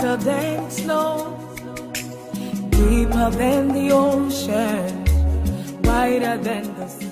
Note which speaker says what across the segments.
Speaker 1: whiter than snow, deeper than the ocean, wider than the sea.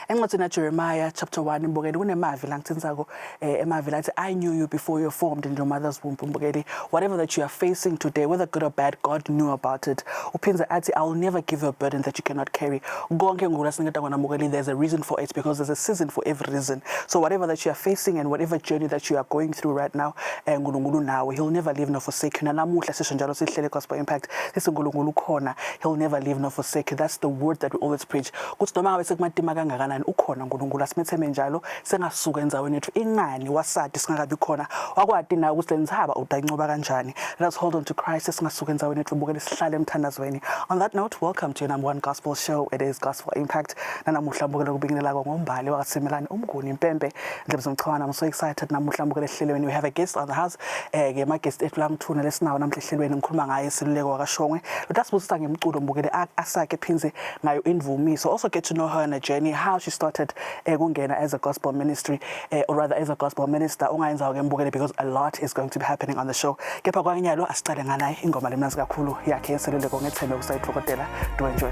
Speaker 2: Encwadini Jeremiah chapter 1 imbukeli kunemavi la ngithenza ko emavi lathi I knew you before you were formed in your mother's womb imbukeli. Whatever that you are facing today, whether good or bad, God knew about it. Uphinze athi I will never give you a burden that you cannot carry. Konke ngula singeta kona imbukeli, there's a reason for it, because there's a season for every reason. So whatever that you are facing and whatever journey that you are going through right now, uNkulunkulu nawe, he'll never leave nor forsake you. Namuhla sisho njalo sihlele Gospel Impact, sithi uNkulunkulu khona, he'll never leave nor forsake you. That's the word that we always preach. Kuthi noma ngabe sekumatima kangakana ukhona uNkulunkulu, asimetheme njalo sengasuka enzaweni yethu ingani wasadi singakabi khona wakwadi nawe ukuthi lenzaba udancoba kanjani. Let us hold on to Christ singasuka enzaweni yethu ubukele sihlale emthandazweni. On that note, welcome to your number one gospel show. It is Gospel Impact. Namuhla ubukele kubingelela ngombali wakaSimelane uMnguni Mpempe Ndlebzo Mchwana. I'm so excited namuhla ubukele ehlelweni. We have a guest on the house. Ke ma guest ethu la ngithuna lesinawo namhla ehlelweni ngikhuluma ngaye Siluleko wakashongwe. Utasibusisa ngemculo ubukele asake phinze ngayo imvumiso. Also get to know her on a journey, how she started kungena as a gospel ministry, or rather as a gospel minister. Ungayenza ke mbukele, because a lot is going to be happening on the show. Kepha kwanyalo asicale nganaye ingoma lemnanzi kakhulu yakhe yeSiluleko ngethembe ukusayithokodela. Do enjoy.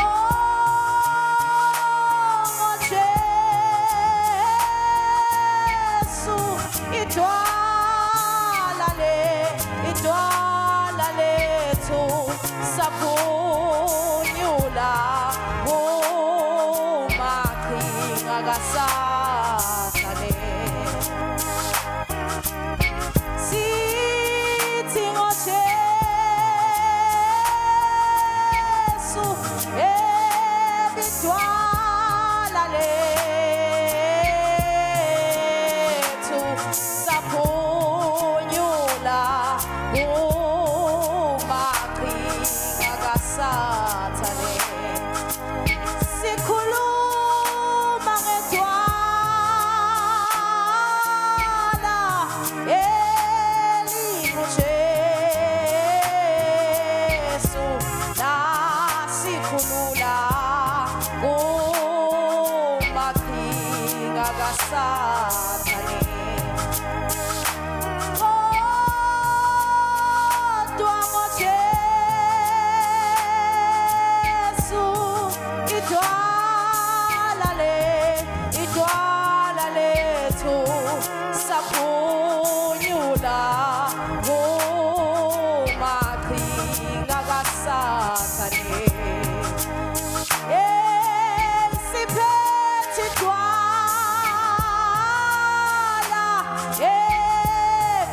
Speaker 3: Oh,
Speaker 1: sikhulula kumaqhinga kaSathane kodwa ngoJesu idwala lethu saphunyula kumaqhinga kaSathane siphethe idwala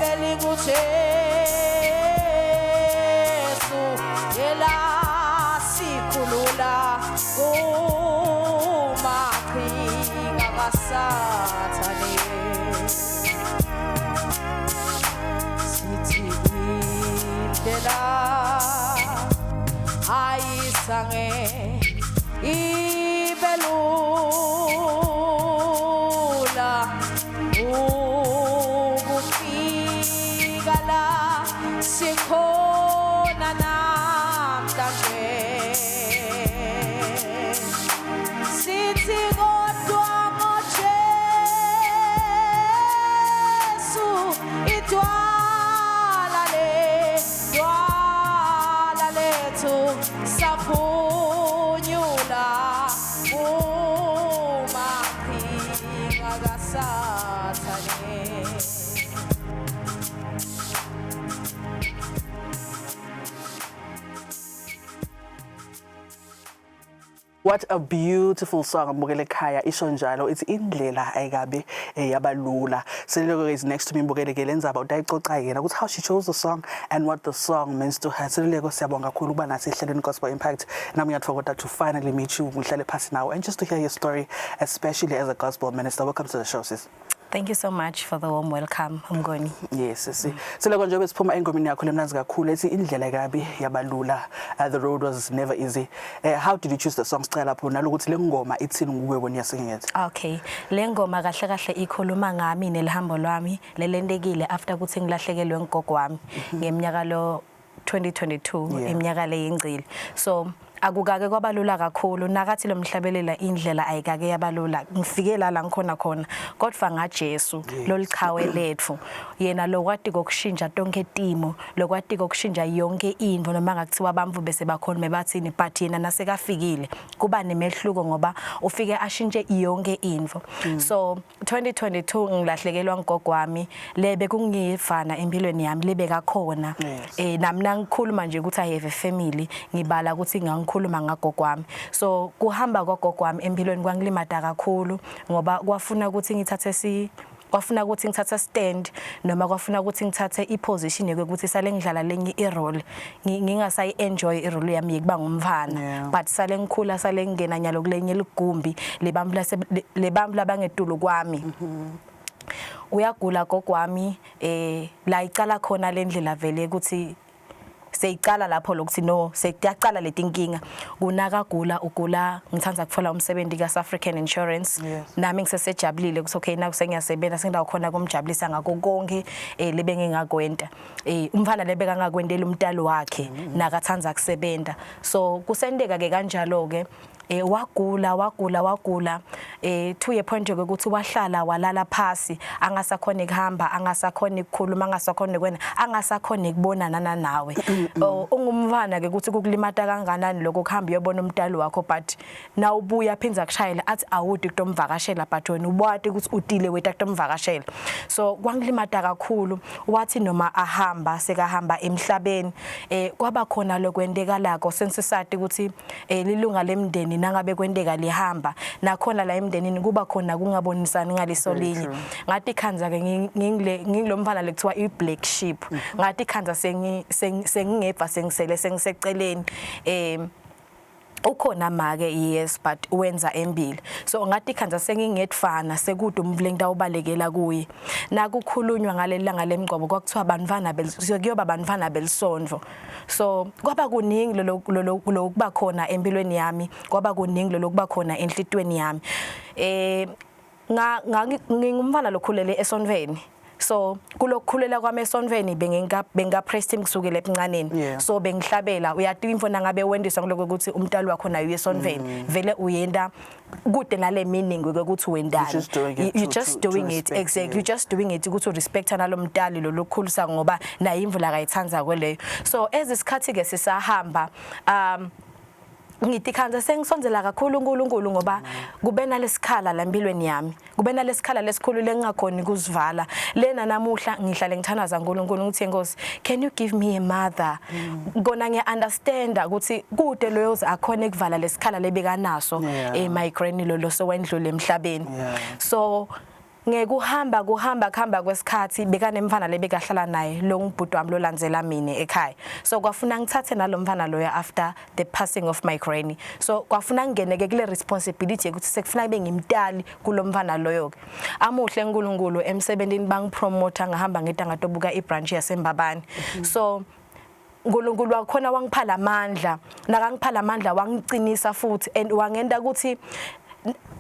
Speaker 1: belinguJesu yela sikhulula kumaqhinga kaSathane sithi indlela ayisange ibelula ukufika la sikhona namhlanje sithi kodwa ngoJesu idwala lethu saphunyula kumaqhinga kaSathane.
Speaker 2: What a beautiful song, Mbukele Khaya. Isho njalo, it's indlela ayikabe yabalula. Sililoko is next to me, Mbukele Gelenza about dayixoxa yena ukuthi how she chose the song and what the song means to her. Sililoko siyabonga kakhulu ukuba nasi ehlelweni Gospel Impact. Nami ngiyathokoza to finally meet you, ngihlale phasi now and just to hear your story, especially as a gospel minister. Welcome to the show, sis.
Speaker 3: Thank you so much for the warm welcome, Mngoni.
Speaker 2: Yes, sis. Sililoko njengoba siphuma engomini yakho lemnanzi kakhulu ethi indlela ayikabe yabalula. The road was never easy. How did you choose the song? Lapho nalokuthi lengoma ithini kuwe when you're singing it?
Speaker 3: Okay, lengoma kahle kahle ikhuluma ngami nelihambo lwami lelendekile after ukuthi ngilahlekelwe ngogogo wami ngeminyaka lo 2022 iminyaka le yingcili. So akukake kwabalula kakhulu nakathi lo mhlabelela indlela ayikake yabalula ngifike la ngikhona khona kodwa ngaJesu lolichawe lethu yena lokwati kokushintsha tonke etimo lokwati kokushintsha yonke into noma ngakuthiwa bamvu bese bakhona mebathini but yena nasekafikile kuba nemehluko ngoba ufike ashintshe yonke into. So 2022 ngilahlekelwa ngogogo wami lebe kungifana empilweni yami libe kakhona nami ngikhuluma nje ukuthi I have a family ngibala ukuthi ngikhuluma ngagogo wami. So kuhamba kwagogo wami empilweni kwangilimata kakhulu ngoba kwafuna ukuthi ngithathe stand noma kwafuna ukuthi ngithathe iposition yokuthi sale ngidlala lenye irole ngingasayi enjoy irole yami yekuba ngumfana but sale ngikhula sale ngena nyalo kulenye ligumbi lebambu labangedulu kwami. Uyagula gogo wami la icala khona lendlela vele ukuthi seyicala lapho lokuthi no sekuyaqala letinkinga kunakagula ugula ngithanza kuthola umsebenzi ka South African Insurance nami ngisesejabulile ukuthi okay na kusengiyasebenza sengidawo khona kumjabulisa ngako konke lebe ngingakwenza umfana lebe kangakwendela umntalo wakhe nakathanza kusebenza. So kusendeka ke kanjalo ke wagula to a point ukuthi wahlala walala phasi angasakhona ukuhamba angasakhona ukukhuluma angasakhona kwena angasakhona ukubonana nawe. Ungumfana ke ukuthi kukulimata kanganani lokho kuhamba uyobona umntalo wakho but na ubuya phinza kushayela athi awudi kutomvakashela but wena ubwati ukuthi utile wethu kutomvakashela. So kwangilimata kakhulu wathi noma ahamba sekahamba emhlabeni kwaba khona lokwendeka lako sensisati ukuthi lilunga lemndeni nangabe kwendeka lihamba nakhona la emndenini kuba khona kungabonisani ngaliso linye ngathi khanza ke ngingilomfana lekuthiwa i-black sheep ngathi khanza sengingeva sengiseceleni ukhona make yes but wenza embili. So ngathi khanza sengingedfana sekude umvule ngidawubalekela kuye nakukhulunywa ngalelanga lemgcobo kwakuthiwa banvana kuyoba banvana belisondvo. So kwaba kuningi lokuba khona empilweni yami kwaba kuningi lokuba khona enhlitweni yami ngingumfana lokhulele esonveni. so kulokukhulela kwami esonweni benga press team kusukela ebuncaneni so bengihlabela uyati imfona ngabe wendiswa kuloko ukuthi umntali wakho nayo esonweni vele uyenda kude nale meaning ukuthi wendani you just doing it exactly you just doing it ukuthi respect nalomntali lo lokukhulisa ngoba nayo imvula kayithanza kweleyo so ezisikhathi ke sisahamba ngithi khanza sengisonzela kakhulu uNkulunkulu ngoba kube nalesikhala la empilweni yami kube nalesikhala lesikhulu lengakhoni kuzivala lena namuhla ngihlale ngithanaza uNkulunkulu ngithi Nkosi can you give me a mother ngona ngiunderstand ukuthi kude loyoze akhona ekuvala lesikhala lebekanaso migraine lo sowendlule emhlabeni so kuhamba kwesikhathi bekanemfana lebekahlala naye lo ngibhudu wami lolandzela mina ekhaya so kwafuna ngithathe nalomfana loya after the passing of my granny so kwafuna ngingeneke kule responsibility ukuthi sekufuna kube ngimtali kulomfana loyo amuhle uNkulunkulu emsebenzini bangipromote ngahamba ngedangatobuka ibranch yaseMbabane so uNkulunkulu wakhona wangiphala amandla nakangiphala amandla wangicinisa futhi and wangenda ukuthi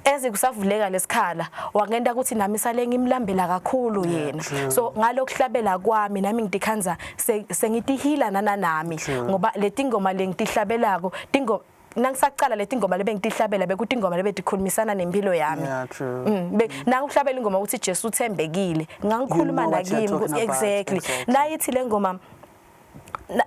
Speaker 3: ezikusavuleka lesikhala wangenda ukuthi nami sale ngimlambela kakhulu yena so ngalokuhlabela kwami nami ngidikhanza sengitihila nami ngoba letingoma lengitihlabelako nangisaqala letingoma lebengitihlabela bekuthi ingoma lebedikhulumisana nempilo yami nangihlabela ingoma ukuthi Jesu uthembekile ngangikhuluma nakimi exactly nayithi lengoma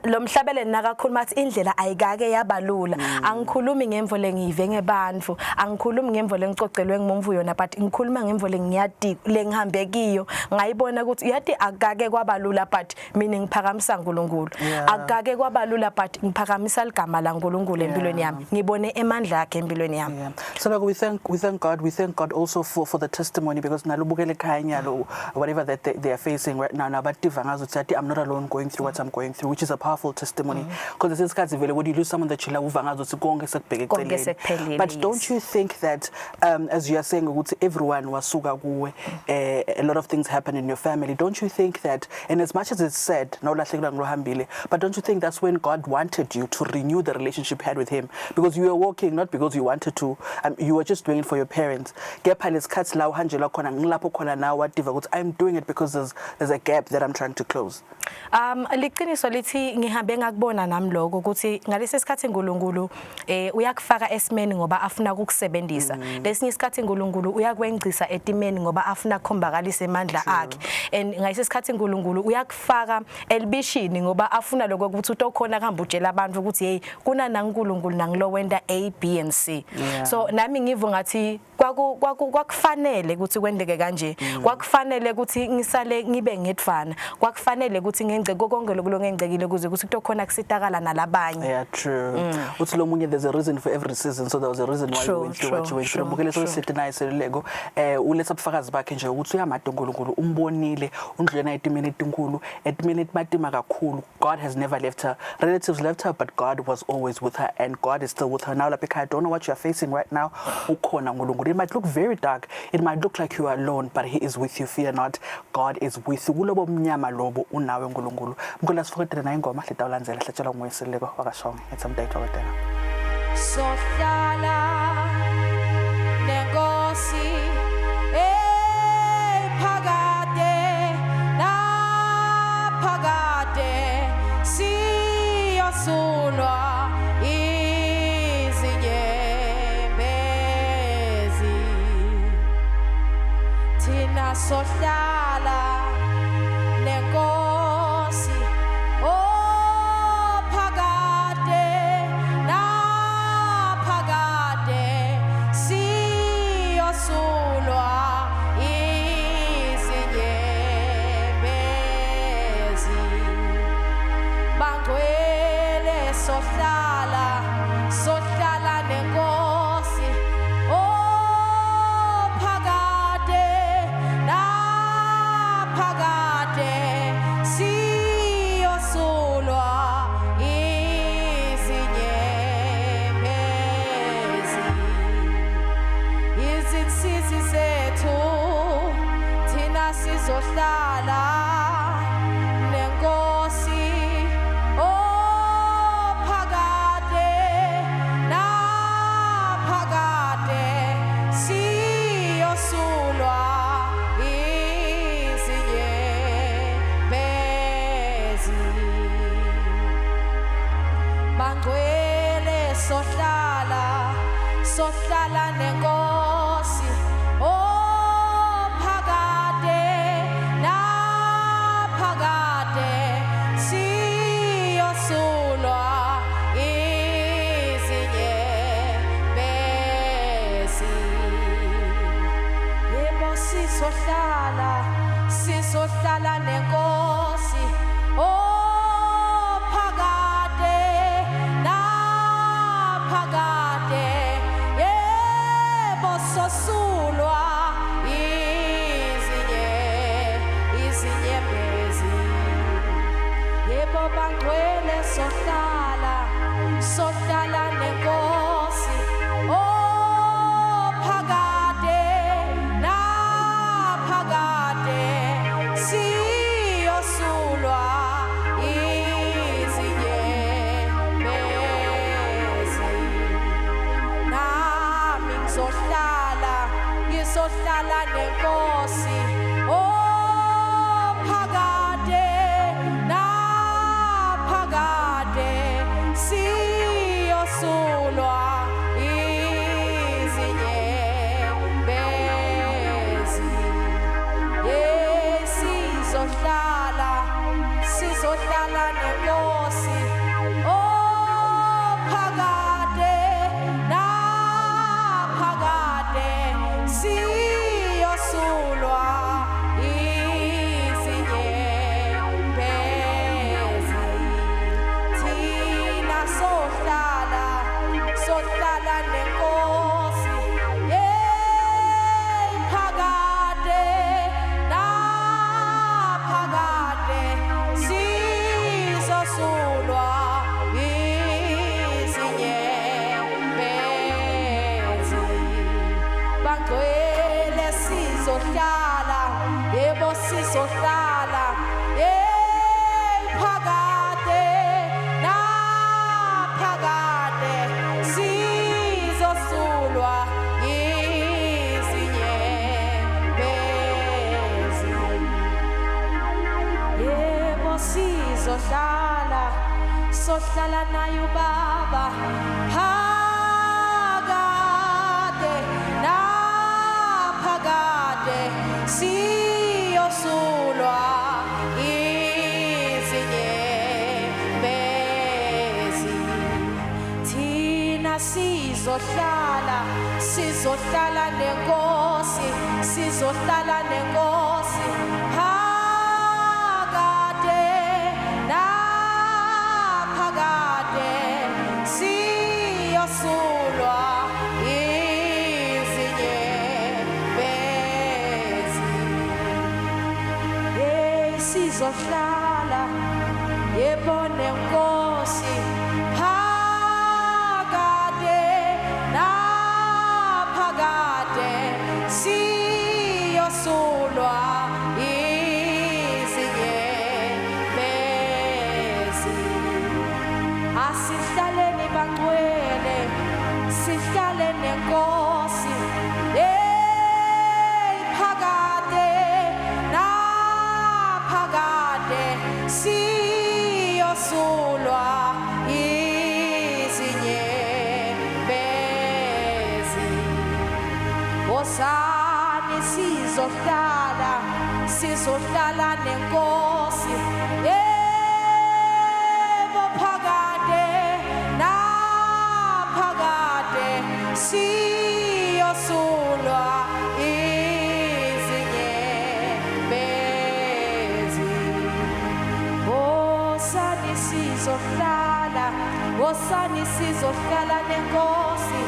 Speaker 3: lo mhlabeleni nakakhuluma athi indlela ayikake yabalula angikhulumi ngemvo lengive ngebantfu angikhulumi ngemvo lengicocelwe ngimomvu yona but ngikhuluma ngemvo lengiyadi lengihambe kiyo ngayibona ukuthi yati akake kwabalula but mina ngiphakamisa uNkulunkulu akake kwabalula but ngiphakamisa igama laNkulunkulu empilweni yami ngibone emandla akhe empilweni yami
Speaker 2: so like we thank God also for the testimony because nalubukele ekhaya nyalo whatever that they are facing right now nabativa ngazo ukuthi I'm not alone going through what I'm going through which is a powerful testimony because it's isikhathi vele when you lose someone that you love uva ngazo ukuthi konke sekubheke eceleni but don't you think that as you are saying ukuthi everyone wasuka kuwe a lot of things happen in your family don't you think that and as much as it's said nawulahlekela ngilohambile but don't you think that's when God wanted you to renew the relationship you had with him because you were walking not because you wanted to you were just doing it for your parents kepha lesikhathi la uhanjela khona ngilapho khona nawe wadiva ukuthi I'm doing it because there's a gap that I'm trying to close
Speaker 3: liqiniso lithi ngihambe ngakubona nami lokho ukuthi ngalesi sikhathi uNkulunkulu uyakufaka esimeni ngoba afuna ukukusebenzisa lesinye isikhathi uNkulunkulu uyakwengcisa etimeni ngoba afuna ukukhombakalisha emandla akhe and ngalesi sikhathi uNkulunkulu uyakufaka elibishini ngoba afuna lokho ukuthi utokhona kuhamba utshela abantu ukuthi hey kuna naNkulunkulu nangilo wenda A B and C so nami ngivo ngathi kwakufanele ukuthi kwendeke kanje kwakufanele ukuthi ngisale ngibe ngedfana kwakufanele ukuthi ngenze konke lokho ngengcekile ukuze ukuthi kutokhona kusitakala nalabanye
Speaker 2: true uthi lo munye there's a reason for every season so there was a reason why you went through what you went through bukele so sithi seluleko uletha ubufakazi bakhe nje ukuthi uyamada uNkulunkulu umbonile undlulena etimeni ezinkulu etimeni ematima kakhulu God has never left her relatives left her but God was always with her and God is still with her now lapha ekhaya I don't know what you are facing right now ukhona uNkulunkulu it might look very dark it might look like you are alone but he is with you fear not God is with you kulobo mnyama lobo unawe uNkulunkulu mkhulu asifoketela na ingoma hlitawulandzela hlatshela ngoyiseleko wakashonga etsamdayitho kodela
Speaker 1: sohlala nengosi phakade naphakade siyosulwa izinyembezi thina sohlala nengosi phakade naphakade siyosulwa izinyembezi bangcwele sohlala nengosi phakade naphakade siyosulwa izinyembezi izinsizi zethu thina sizohlala nenkosi phakade naphakade siyosulwa izinyembezi sohlala nenkosi oh phakade naphakade siyosulwa izinyembezi yebo sizohlala nenkosi oh phakade naphakade yebo sosulwa izinyembezi yebo bangcwele sohlala nenkosi oh phakade naphakade siyosulwa izinyembezi nami ngizohlala nenkosi oh phakade naphakade siyosulwa izinyembezi sizohlala nenkosi oh phakade naphakade siyosulwa izinyembezi thina sohlala nenkosi phakade naphakade sizosulwa izinyembezi bangcwele sizohlala yebo sizohlala phakade naphakade sizosulwa izinyembezi yebo sohlala naye ubaba phakade naphakade siyosulwa izinyembezi thina sizohlala nenkosi phakade naphakade siyosulwa izinyembezi sizohlala yebo nenkosi phakade naphakade siyosulwa izinyembezi asihlaleni bangcwele sihlale nenkosi phakade naphakade siyosulwa izinyembezi wosani sizohlala nenkosi yebo phakade naphakade siyosulwa izinyembezi wosani sizohlala nenkosi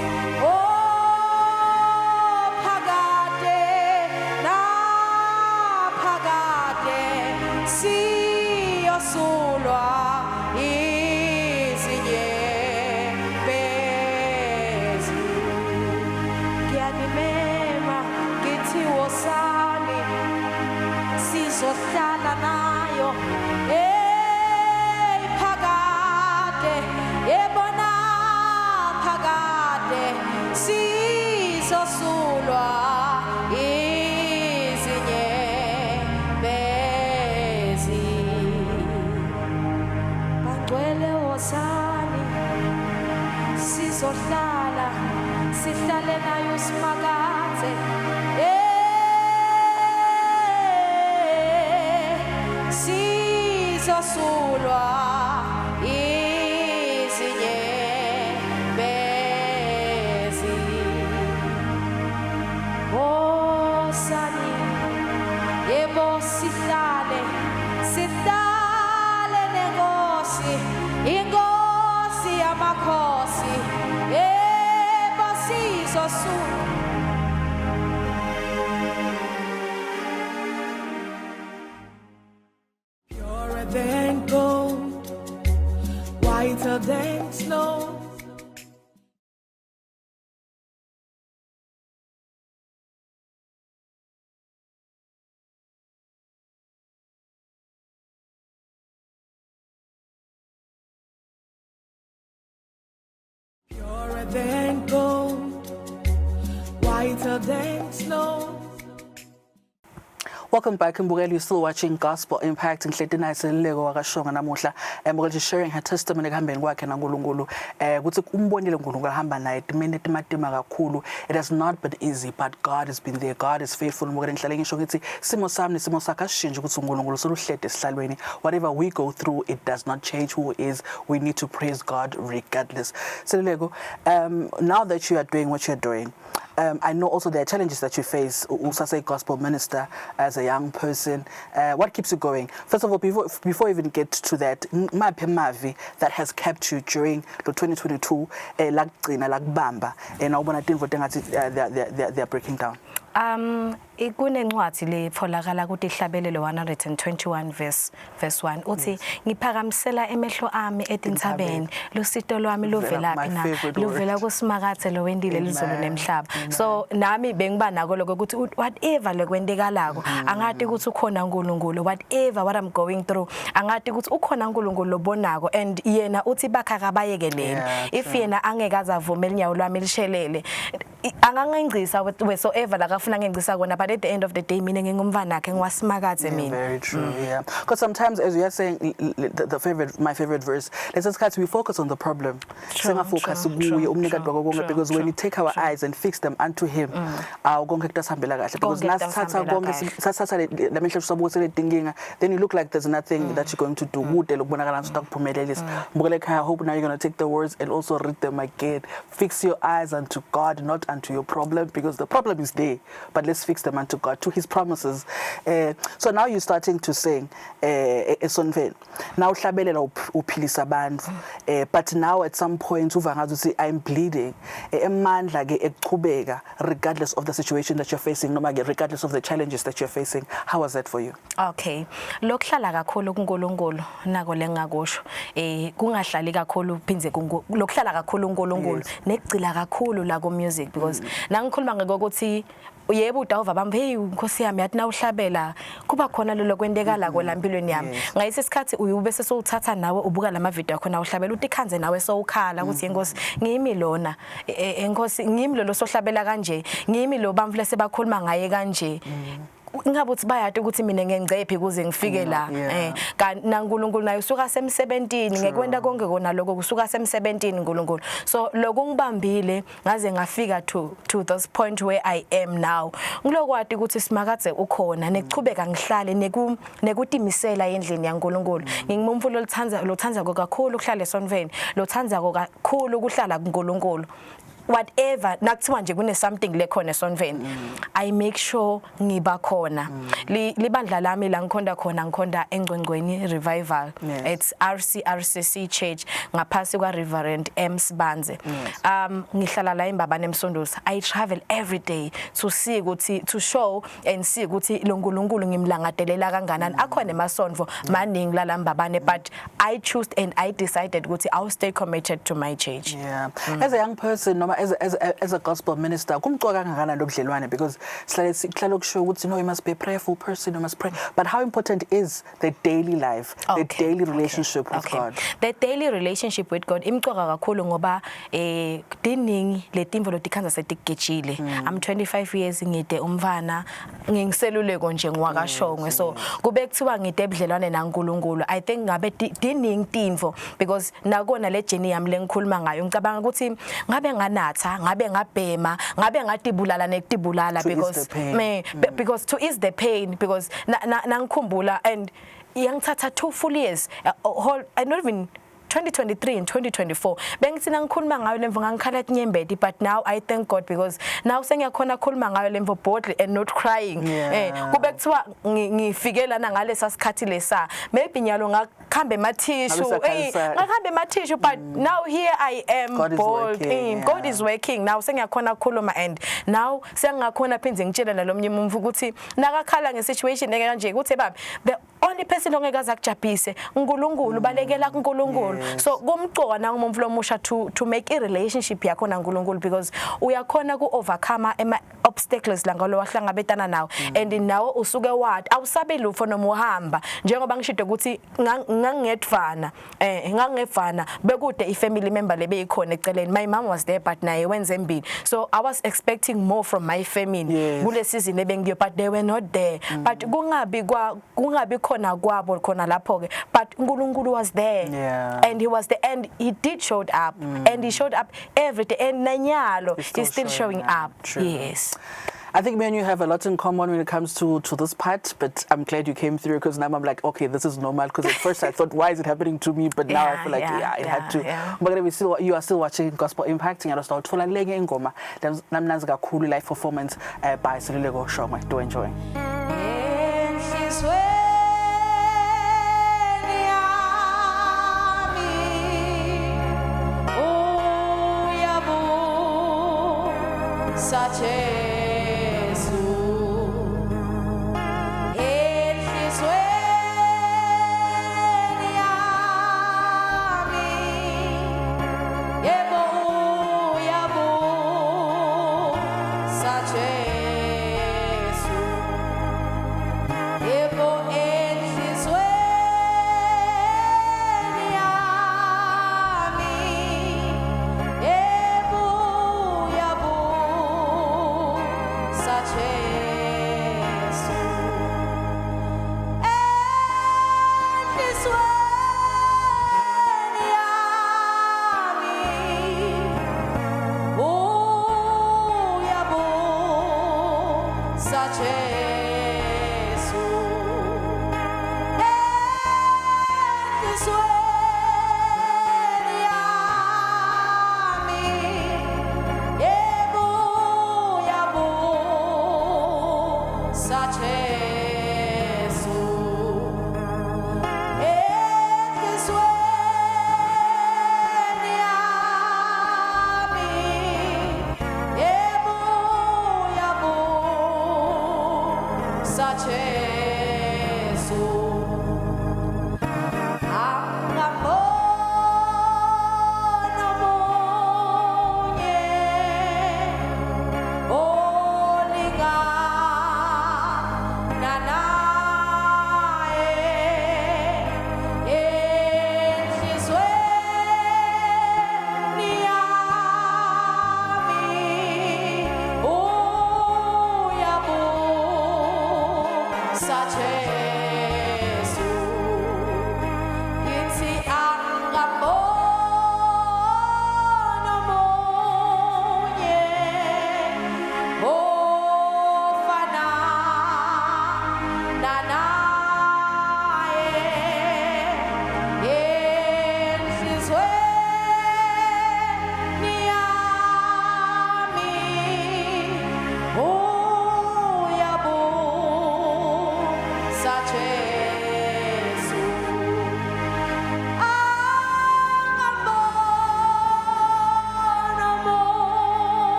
Speaker 1: phakade naphakade siyosulwa izinyembezi ngiyanimema ngithi wosani sizohlala nayo phakade yebona phakade sizosulwa izinyembezi bangcwele wosani sizohlala
Speaker 3: sihlale nayo simakathe sizosulwa izinyembezi osani yebo sihlale nenkosi inkosi yamakhosi yebo sizosulwa.
Speaker 1: Purer than gold, whiter than snow. Purer than gold, whiter than snow.
Speaker 2: Welcome back, Mbukeli. You're still watching Gospel Impact. Ngihleli naye Seluleko wakashonga namuhla. Mbukeli sharing her testimony ekuhambeni kwakhe naNkulunkulu. Kuthi umbonile uNkulunkulu ahamba naye timene timatima kakhulu. It has not been easy, but God has been there. God is faithful. Mbukeli ngihlale ngisho ngithi simo sami nesimo sakhe asishintshe ukuthi uNkulunkulu soluhlede esihlalweni. Whatever we go through, it does not change who he is. We need to praise God regardless. Seluleko, now that you are doing what you're doing, I know also there are challenges that you face. Usase gospel minister as a young person. What keeps you going? First of all, before you even get to that, mavi that has kept you during the 2022 lakbamba and they are breaking down.
Speaker 3: Ikunencwadi le pholakala ukuthi ihlabelelo 121 verse 1 uthi ngiphakamisela emehlo ami etinthabeni lusito lwami luvelaphi na luvela kusimakathe lo wendile lizulu nemhlaba. So nami bengiba nako lokho ukuthi whatever lekwendekalako angathi ukuthi ukhona uNkulunkulu, whatever what I'm going through angathi ukuthi ukhona uNkulunkulu lobonako and yena uthi bakha kabayekeleni if yena angekaza avumela inyawo lwami lishelele angangengcisa whatsoever lakafuna ngengcisa kona, but at the end of the day mina ngingumvana wakhe ngiwasimakathe mina.
Speaker 2: Very true. Yeah, because sometimes as you are saying my favorite verse, let's just we focus on the problem. Because when we take our eyes and fix them unto him, because then you look like there's nothing that you're going to do. I hope now you're going to take the words and also read them again. Fix your eyes unto God, not unto your problem, because the problem is there, but let's fix them unto God, to his promises. So now you're starting to sing now but now at some point say I'm bleeding regardless of the situation that you're facing, regardless of the challenges that you're facing. How was that for you?
Speaker 3: Okay, lokuhlala kakhulu kuNkulunkulu nako lengakusho kungahlali kakhulu phinze lokuhlala kakhulu uNkulunkulu nekugcila kakhulu la ku music, because nangikhuluma ngokuthi yebo udava bambe hey Nkosi yami yathi na uhlabela kuba khona lo kwendekala ko lampilweni yami ngayise isikhathi uyube sesowuthatha nawe ubuka lama video akho na uhlabela uthi khanze nawe sowukhala ukuthi inkosi ngimi lona enkosi ngimi lo sohlabela kanje ngimi lo bamfule sebakhuluma ngaye kanje ngabuthi bayathi ukuthi mina ngengcephe kuze ngifike la naNkulunkulu naye usuka sem-17 ngekwenda konke kona lokho kusuka sem-17 uNkulunkulu. So lokho ngibambile ngaze ngafika to this point where I am now. Ngilokwadi ukuthi simakathe ukhona nekuchubeka ngihlale nekutimisela endlini yaNkulunkulu. Ngingumfulo lothanza kakhulu ukuhlala eSonveni, lothanza kakhulu ukuhlala kuNkulunkulu. Whatever nakuthiwa nje kune something lekhona eSonveni, I make sure ngiba khona. Libandla lami la ngikhonda khona ngikhonda eNgcwengcweni Revival. It's RCCC Church ngaphasi kwa Reverend M Sibanze. Ngihlala la eMbabane eMsondosi. I travel every day to see ukuthi to show and see ukuthi lo Nkulunkulu ngimlangadelela kanganani. Akhona emasonvo maningi la eMbabane, but I chose and I decided ukuthi I'll stay committed to my church.
Speaker 2: Yeah. As a young person, as a gospel minister, because you must be a prayerful person, you must pray. But how important is the daily life, the daily relationship with God?
Speaker 3: The daily relationship with God, I'm 25 years ngide umvana ngingiseluleko nje ngiwakashongwe, so kube kuthiwa ngide ebudlelwane naNkulunkulu. I think ngabe diningi timvo because nakona le journey yami lengikhuluma ngayo ngicabanga ukuthi ngabe ngana nganatha ngabe ngabhema ngabe ngatibulala nekutibulala because to ease the pain because nangikhumbula and yangithatha 2 full years I not even 2023 and 2024 bengithina ngikhuluma ngayo lemvo ngangikhala enyembedi but now I thank God because now sengiyakhona ukukhuluma ngayo lemvo boldly and not crying kube kuthiwa ngifikela ngalesa sikhathi lesa maybe nyalo ngakhambe emathishu but now here I am bold God is working now sengiyakhona ukukhuluma and now sengakhona phinze ngitshela nalomnye umuntu ukuthi nakakhala ngesituation ekanje ukuthi baba the only person ongekaza kujabhise uNkulunkulu balekela kuNkulunkulu so kumqoka nangumuntu lomusha to make a relationship yakho naNkulunkulu because uyakhona ku overcome ama obstacles la ngalo wahlangabetana nawo and nawo usuke wathi awusabe lufo noma uhamba njengoba ngishide ukuthi ngangefana bekude ifamily member lebeyikhona eceleni my mom was there but naye wenze embili so I was expecting more from my family kule season ebengiyo but they were not there but kungabi khona kwabo khona lapho ke but uNkulunkulu was there and he was there and he did showed up and he showed up every day and nanyalo he's still showing up. Yes,
Speaker 2: I think me and you have a lot in common when it comes to this part, but I'm glad you came through because now I'm like, okay, this is normal. Because at first I thought, why is it happening to me? But now I feel like, it had to. But you are still watching Gospel Impacting. I start full lenge ingoma. Namnazi kakhulu live performance by Sililego Shoma. Do enjoy.
Speaker 1: Such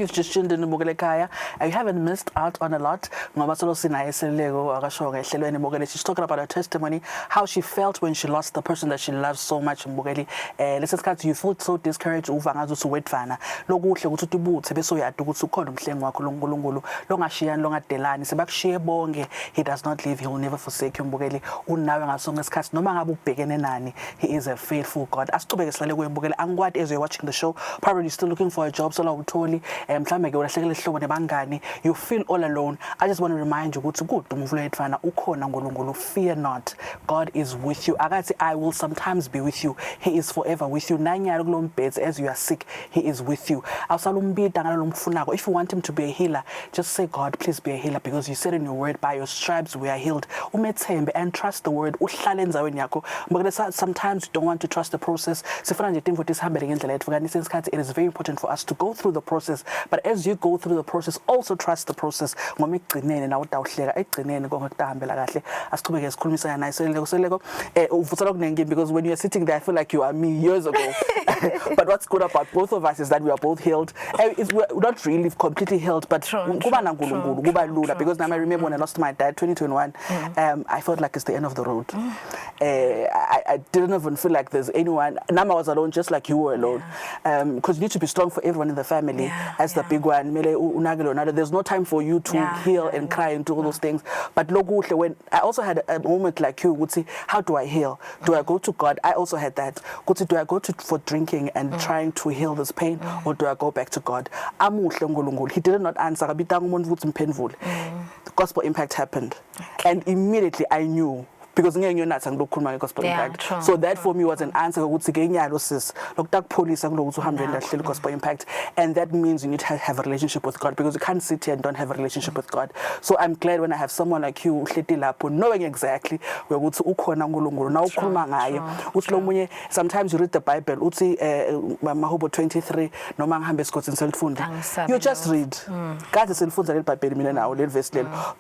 Speaker 2: you've just tuned in to Mbogele Kaya, you haven't missed out on a lot. Ngoba solo sinaye seleko akasho ngehlelweni Mbogele. She's talking about her testimony, how she felt when she lost the person that she loves so much Mbogele. Lesikhathi you feel so discouraged uva ngathi usuwedvana. Lokuhle ukuthi utibuthe bese uyada ukuthi ukhona umhlengi wakho loNkulunkulu longashiyani longadelani sebakushiye bonke. He does not leave, he will never forsake you Mbogele. Unawe ngasonke isikhathi noma ngabe ubhekene nani, he is a faithful God. Asiqhubeke silale kuye Mbogele. Angkwadi as you're watching the show, probably still looking for a job sola utholi mhlambe ke ulahlekele ihlobo nebangani, you feel all alone. I just want to remind you ukuthi good umvulo yetfana ukhona uNkulunkulu. Fear not, God is with you. Akathi I will sometimes be with you, he is forever with you. Nanyalo kulombhedzi as you are sick, he is with you. Awusalumbida ngalolu mfunako. If you want him to be a healer, just say God please be a healer, because you said in your word by your stripes we are healed. Umethembe and trust the word. Uhlale endzaweni yakho. Sometimes you don't want to trust the process. Sifuna nje timvo tisihambele ngendlela yethu kanti isikhathi it is very important for us to go through the process, but as you go through the process also trust the process. Ngoba igcinene nawe utawuhleka egcinene konke kutahambela kahle. Asiqhubeke sikhulumisana naye seleko uvutsa lokuningi, because when you're sitting there I feel like you are me years ago. But what's good about both of us is that we are both healed. We're not really completely healed, but kuba na uNkulunkulu kuba lula, because now I remember when I lost my dad 2021, I felt like it's the end of the road. I didn't even feel like there's anyone. Nama was alone just like you were alone, because you need to be strong for everyone in the family. As the big one, there's no time for you to heal and cry and do all those things. But when I also had a moment like you would say, how do I heal? Do I go to God? I also had that. Do I go for drinking and trying to heal this pain, or do I go back to God? He did not answer. The Gospel Impact happened, and immediately I knew, because gospel impact. So that for me was an answer. Gospel impact, and that means you need to have a relationship with God, because you can't sit here and don't have a relationship with God. So I'm glad when I have someone like you knowing exactly where sometimes you read the Bible, Mahubo 23, you just read. God is in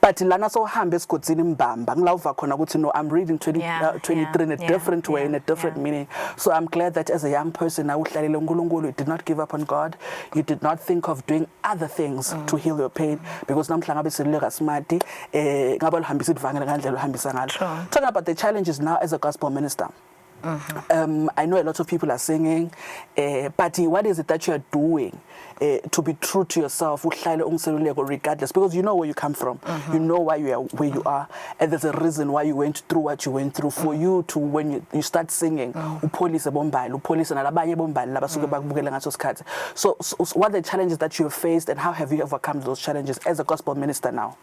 Speaker 2: but lana so hambe I'm reading 23 in a different way, in a different meaning. So I'm glad that as a young person, you did not give up on God. You did not think of doing other things to heal your pain, because talking about the challenges now as a gospel minister. I know a lot of people are singing, but what is it that you are doing to be true to yourself, regardless, because you know where you come from, you know why you are where you are, and there's a reason why you went through what you went through. For you to, when you start singing, so what are the challenges that you have faced, and how have you overcome those challenges as a gospel minister now?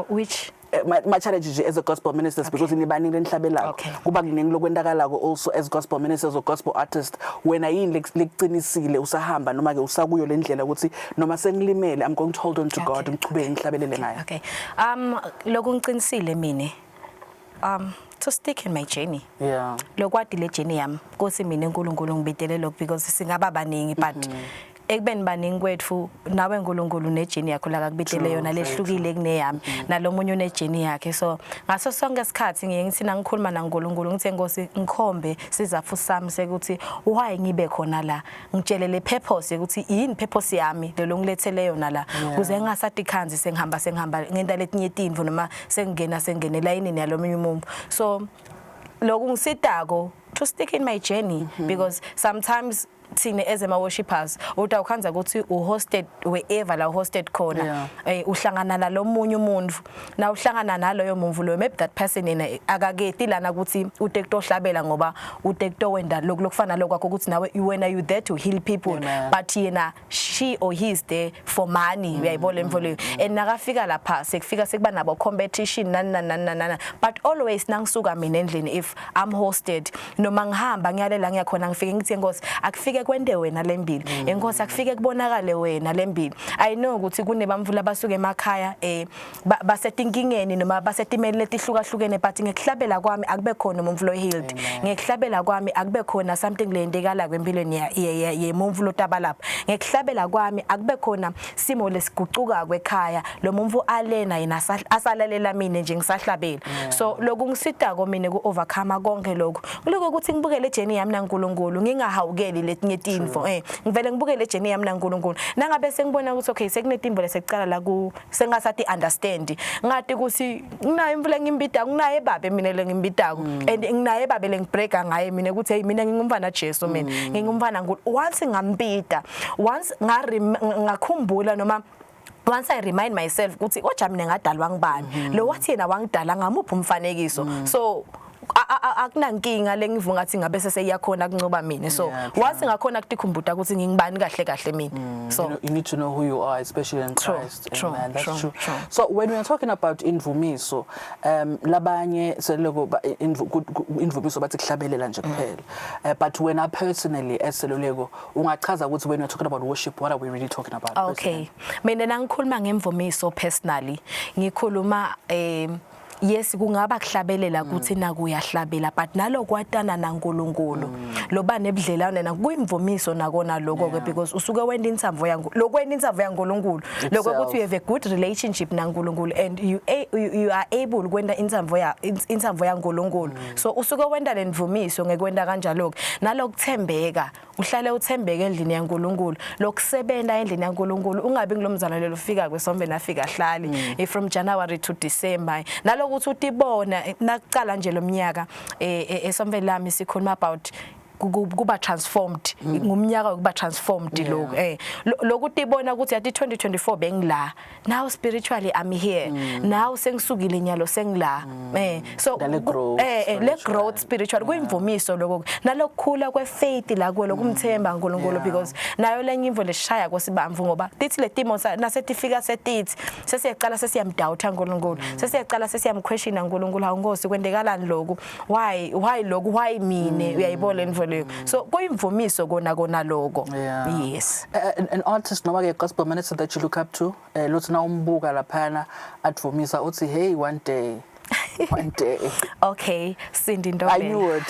Speaker 3: Which?
Speaker 2: My challenge as a gospel minister, because in the also as gospel ministers or gospel artists, when I I'm going to hold on to God.
Speaker 3: To stick in my journey.
Speaker 2: Yeah.
Speaker 3: What the journey am because singaba baningi, but ekubeni baningi kwethu nawe uNkulunkulu nejeni yakho la akubitele yona lehlukile kuneyami nalomunye unejeni yakhe. So ngaso sonke isikhathi ngithi nangikhuluma naNkulunkulu ngithi Nkosi ngikhombe sizaphu sami sekuthi why ngibe khona la, ngitshele le purpose ukuthi yini purpose yami lelo ngilethele yona la, kuze ngingasathi khanzi sengihamba ngenta letinye itimvu noma sengingena layinini yalomunye umuntu. So lokungisitako to stick in my journey, because sometimes as a worshippers utawukhanza ukuthi uhosted wherever la hosted khona uhlangana nalo munye umuntu na uhlangana naloyo muntu lo, maybe that person ina akaketi lana ukuthi utekto hlabela ngoba utekto wenda lokufana lokwakho ukuthi nawe when are you there to heal people, but yena she or he is there for money, uyayibona emvolo, and nakafika lapha sekufika sekuba nabo competition nana, but always nangisuka mina endlini if I'm hosted noma ngihamba ngiyalela ngiyakhona ngifike ngithi Nkosi akufike kwende wena lembili, Nkosi akufike kubonakale wena lembili. I know ukuthi kunebamvula basuke emakhaya basetinkingeni noma basetimeli letihlukahlukene, but ngekuhlabela kwami akube khona umvulo healed, ngekuhlabela kwami akube khona something lendekala kwempilweni yemumvulo tabalapha, ngekuhlabela kwami akube khona simo lesigucuka kwekhaya lo mumvu alena yena asalalela mina nje ngisahlabela. So lokungisitako mina ku overcome konke lokho ukuthi ngibukele journey yami naNkulunkulu ngingahawukeli letinye ngetimvo ngivele ngibuke le journey yami naNkulunkulu nangabe sengibona ukuthi okay sekunetimvo lesicala la ku sengasathi understand ngathi ukuthi nginayo imvula ngimbida nginaye ebabe mina lengimbidako and nginaye ebabe lengibreaka ngaye mina ukuthi hey mina ngingumfana Jesu mina ngingumfana Nkulu once ngambida once ngakhumbula noma once I remind myself ukuthi oja mina ngadalwa ngibani lo wathi yena wangidala ngamuphi umfanekiso so akunankinga lengivunga ngathi ngabe seseyakhona kuncoba mina so once ngakhona kutikhumbula ukuthi ngingibani kahle kahle mina so
Speaker 2: you need to know who you are especially in Christ.
Speaker 3: True,
Speaker 2: Amen. That's
Speaker 3: true,
Speaker 2: true.
Speaker 3: true.
Speaker 2: So when we are talking about imvumiso labanye seloko imvumiso bathi kuhlabelela nje kuphela but when I personally eseluleko ungachaza ukuthi when we are talking about worship what are we really talking about?
Speaker 3: Okay mina nangikhuluma ngemvumiso personally ngikhuluma yes kungaba kuhlabelela ukuthi naku uyahlabela but nalokwatana naNkulunkulu loba nebudlelwane nakuyimvumiso nakona lokho ke because usuke wenda intsamvo yangu lokwenda intsamvo yaNkulunkulu lokho ukuthi you have a good relationship naNkulunkulu and you are able ukwenda intsamvo yaNkulunkulu so usuke wenda lemvumiso ngekwenda kanjalo nalokuthembeka uhlale uthembeke endlini yaNkulunkulu lokusebenza endlini yaNkulunkulu ungabi ngilomzalwane lofika kwesombe nafika hlali from January to December ukuthi utibona nakucala nje lomnyaka esombe lami sikhuluma about kuba transformed ngumnyaka ukuba transformed lokuthi ibona ukuthi ati 2024 bengila now spiritually I'm here now sengisukile nyalo sengila so le growth spiritual kuyimvumiso lokho nalokukhula kwefaith la kulo kumthemba uNkulunkulu because nayo lenye imvo leshaya kwesibamvu ngoba lithi le timo nasetifika setithi sesiyaqala sesiyamdoubta uNkulunkulu sesiyaqala sesiyamquestion uNkulunkulu awungosi kwendekalani lokho why lokho why mine uyayibona imvo so kuyimvumiso kona lokho yes
Speaker 2: an artist noma ke gospel minister that you look up to lothi na umbuka laphana atvumisa uthi hey one day
Speaker 3: okay Cindy Ndobela
Speaker 2: I knew it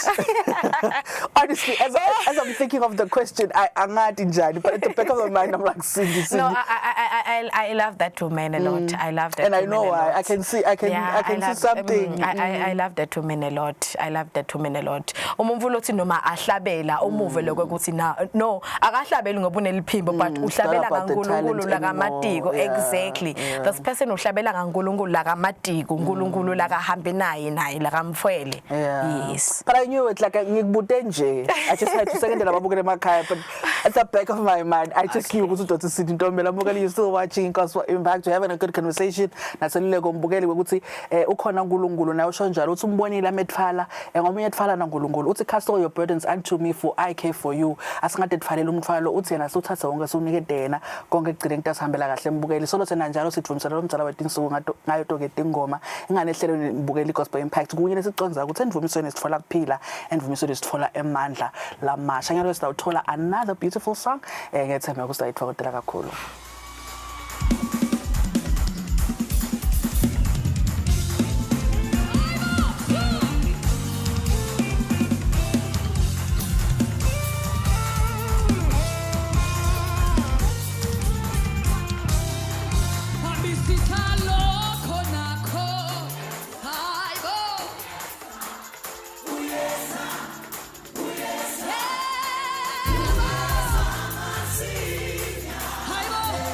Speaker 2: honestly as I'm thinking of the question angathi njani but at the back of my mind I'm like Cindy
Speaker 3: no I love that woman a lot I love that
Speaker 2: and I know why I can see something
Speaker 3: I love that woman a lot umumvu lothi noma ahlabela umuve lokuthi no akahlabeli ngoba uneliphimbo but uhlabela kaNkulunkulu lakamatiko exactly this person uhlabela kaNkulunkulu lakamatiko uNkulunkulu lakahambe naye lakamfwele yes
Speaker 2: but I knew it like ngikubute nje I just had to second lababukele emakhaya but at the back of my mind I just knew ukuthi uDr Cindy Ntombela mbukeli you still watching Gospel Impact you're having a good conversation naseluleko mbukeli ukuthi ukhona uNkulunkulu naye usho njalo uthi umbonile amethfala ngomunye ethfala naNkulunkulu uthi cast all your burdens unto me for I care for you asingade etfalela umthwalo uthi yena suthatha wonke sunike dena konke egcile into asihambela kahle mbukeli solo thena njalo sithumisela lo mdzala wethu insuku ngayo tokete ingoma ingane ehlelweni mbukeli Gospel Impact kunye nesicondza ukuthi endvumisweni sitfola kuphila endvumisweni sitfola emandla lamasha ngalo sitawuthola another beautiful song ngethemba ukuthi ayithokotela kakhulu.
Speaker 4: Hi,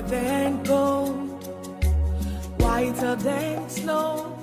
Speaker 1: than gold, whiter than snow.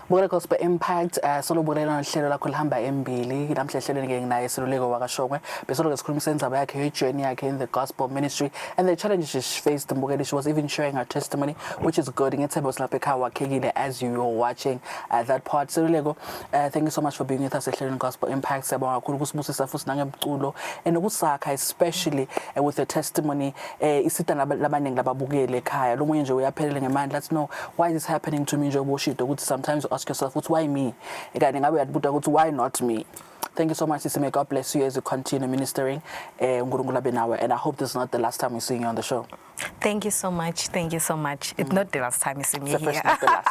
Speaker 2: Bukela Gospel Impact solobukela nohlelo lakho lihamba embili namhla ehlelweni ke nginaye Siluleko wakashongwe besolo ke sikhuluma indaba yakhe ye journey yakhe in the gospel ministry and the challenges she faced. Mbukeli, she was even sharing her testimony, which is good. Ngethemba usilapha ekhaya wakhekile as you were watching that part. Siluleko, thank you so much for being with us ehlelweni Gospel Impact. Siyabonga kakhulu ukusibusisa futhi nangemculo and ukusakha especially with the testimony isita labaningi lababukele ekhaya. Lo munye nje uyaphelele ngemandla. Let's know why is this happening to me nje ubushito ukuthi sometimes you ask yourself, why me? Why not me? Thank you so much, Sisi. May God bless you as you continue ministering. And I hope this is not the last time we're seeing you on the show.
Speaker 3: Thank you so much. Thank you so much. It's not the last time you see me
Speaker 2: It's the
Speaker 3: here.
Speaker 2: first, not the last.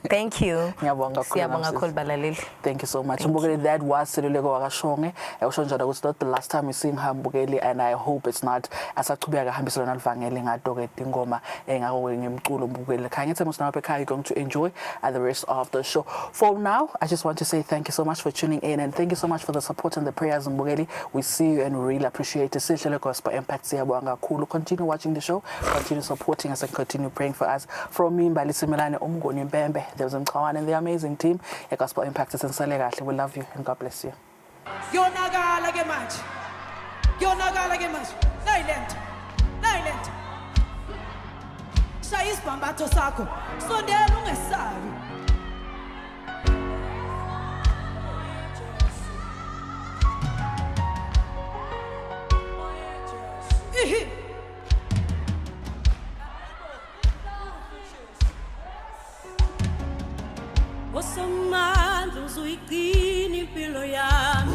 Speaker 3: Thank you.
Speaker 2: Ngiyabonga kakhulu,
Speaker 3: Siyabonga
Speaker 2: Mama
Speaker 3: kakhulu balaleli.
Speaker 2: Thank you so much. Mbukeli, that was Siluleko Wakashonge. Usho njalo ukuthi not the last time we sing her Mbukeli, and I hope it's not asachubeka hambisana nalivangeli ngadoke ingoma engako ngemculo Mbukeli. Khanye tsemusana lapha ekhaya, you're going to enjoy the rest of the show. For now, I just want to say thank you so much for tuning in, and thank you so much for the support and the prayers Mbukeli. We see you and we really appreciate it. Sihlele Gospel Impact siyabonga kakhulu. Continue watching the show, continue supporting us, and continue praying for us. From me, Mbali Simelane Umgoni Mbembe, there was Mchawan and the amazing team at Gospel Impact. We love you and God bless you.
Speaker 1: Yonagala ke manje. Yonagala ke manje. Nayilent. Shaya isibhambatho sakho. Sondela ungesabi. Osomandla uzuyigcina impilo yami.